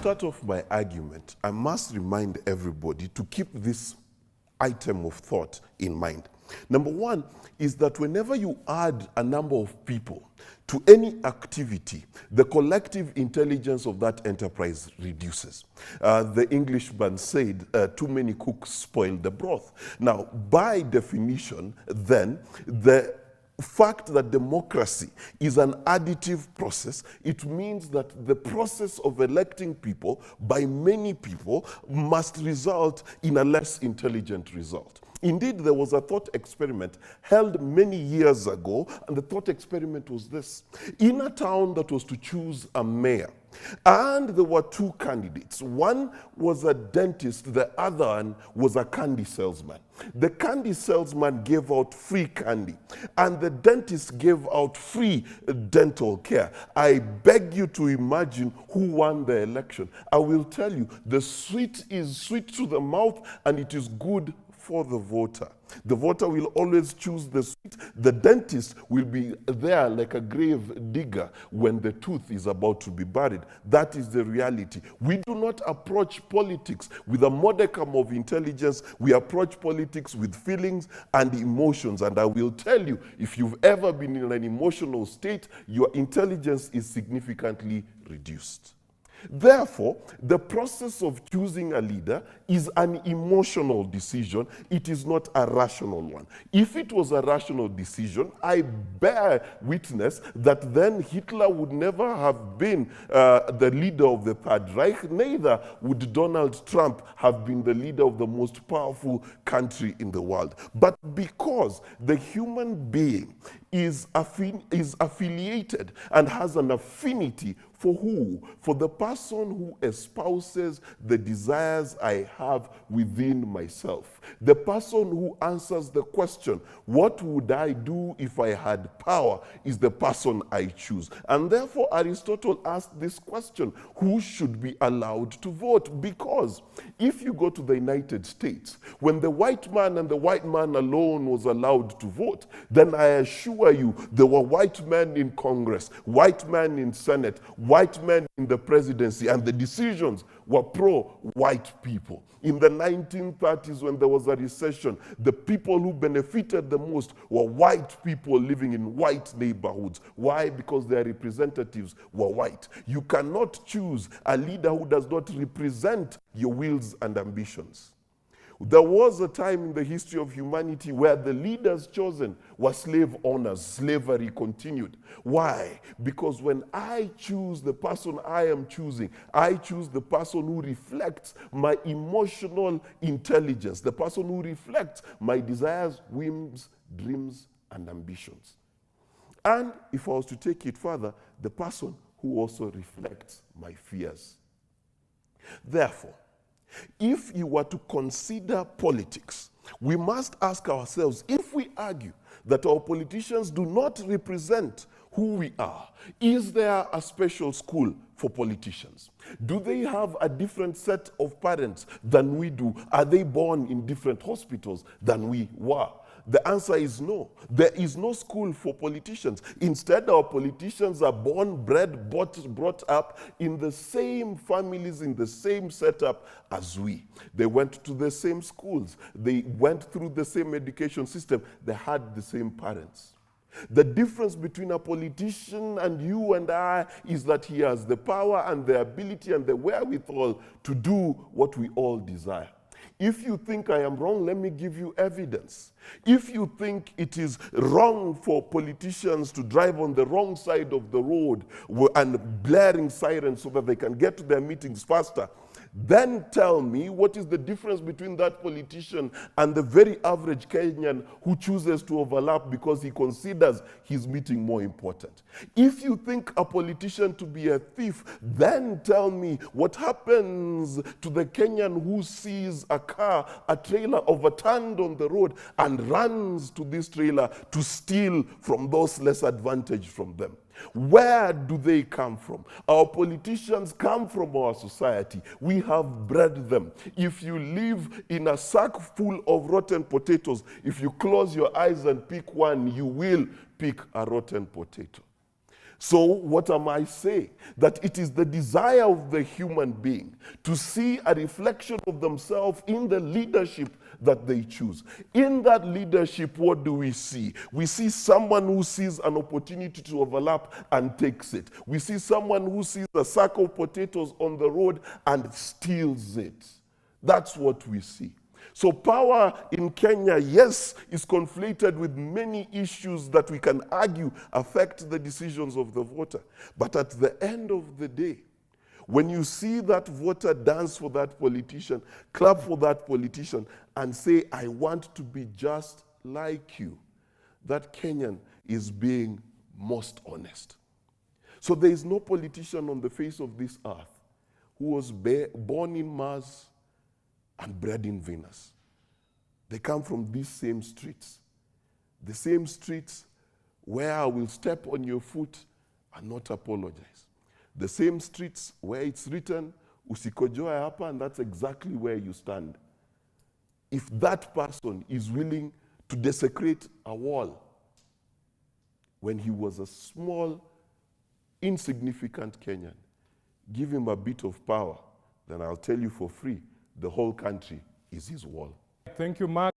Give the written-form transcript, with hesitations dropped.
start off my argument, I must remind everybody to keep this item of thought in mind. Number one is that whenever you add a number of people to any activity, the collective intelligence of that enterprise reduces. The Englishman said, too many cooks spoil the broth. Now, by definition, then, the fact that democracy is an additive process, it means that the process of electing people by many people must result in a less intelligent result. Indeed, there was a thought experiment held many years ago, and the thought experiment was this. In a town that was to choose a mayor, and there were two candidates. One was a dentist, the other one was a candy salesman. The candy salesman gave out free candy, and the dentist gave out free dental care. I beg you to imagine who won the election. I will tell you, the sweet is sweet to the mouth, and it is good for the voter. The voter will always choose the sweet. The dentist will be there like a grave digger when the tooth is about to be buried. That is the reality. We do not approach politics with a modicum of intelligence. We approach politics with feelings and emotions. And I will tell you, if you've ever been in an emotional state, your intelligence is significantly reduced. Therefore, the process of choosing a leader is an emotional decision. It is not a rational one. If it was a rational decision, I bear witness that then Hitler would never have been the leader of the Third Reich, neither would Donald Trump have been the leader of the most powerful country in the world. But because the human being is affiliated and has an affinity for who? For the person who espouses the desires I have within myself. The person who answers the question, what would I do if I had power, is the person I choose. And therefore Aristotle asked this question, who should be allowed to vote? Because if you go to the United States, when the white man and the white man alone was allowed to vote, then I assure you there were white men in Congress, white men in Senate, white men in the presidency, and the decisions were pro-white people. In the 1930s, when there was a recession, the people who benefited the most were white people living in white neighborhoods. Why? Because their representatives were white. You cannot choose a leader who does not represent your wills and ambitions. There was a time in the history of humanity where the leaders chosen were slave owners. Slavery continued. Why? Because when I choose the person I am choosing, I choose the person who reflects my emotional intelligence, the person who reflects my desires, whims, dreams, and ambitions. And if I was to take it further, the person who also reflects my fears. Therefore, if you were to consider politics, we must ask ourselves, if we argue that our politicians do not represent who we are, is there a special school for politicians? Do they have a different set of parents than we do? Are they born in different hospitals than we were? The answer is no. There is no school for politicians. Instead, our politicians are born, bred, brought up in the same families, in the same setup as we. They went to the same schools. They went through the same education system. They had the same parents. The difference between a politician and you and I is that he has the power and the ability and the wherewithal to do what we all desire. If you think I am wrong, let me give you evidence. If you think it is wrong for politicians to drive on the wrong side of the road and blaring sirens so that they can get to their meetings faster, then tell me what is the difference between that politician and the very average Kenyan who chooses to overlap because he considers his meeting more important. If you think a politician to be a thief, then tell me what happens to the Kenyan who sees a car, a trailer overturned on the road and runs to this trailer to steal from those less advantaged from them. Where do they come from? Our politicians come from our society. We have bred them. If you live in a sack full of rotten potatoes, if you close your eyes and pick one, you will pick a rotten potato. So what am I saying? That it is the desire of the human being to see a reflection of themselves in the leadership that they choose. In that leadership, what do we see? We see someone who sees an opportunity to overlap and takes it. We see someone who sees a sack of potatoes on the road and steals it. That's what we see. So power in Kenya, yes, is conflated with many issues that we can argue affect the decisions of the voter. But at the end of the day, when you see that voter dance for that politician, clap for that politician, and say, I want to be just like you, that Kenyan is being most honest. So there is no politician on the face of this earth who was born in Mars and bred in Venus. They come from these same streets. The same streets where I will step on your foot and not apologize. The same streets where it's written, usikojoe hapa, and that's exactly where you stand. If that person is willing to desecrate a wall when he was a small, insignificant Kenyan, give him a bit of power, then I'll tell you for free, the whole country is his wall. Thank you, Mark.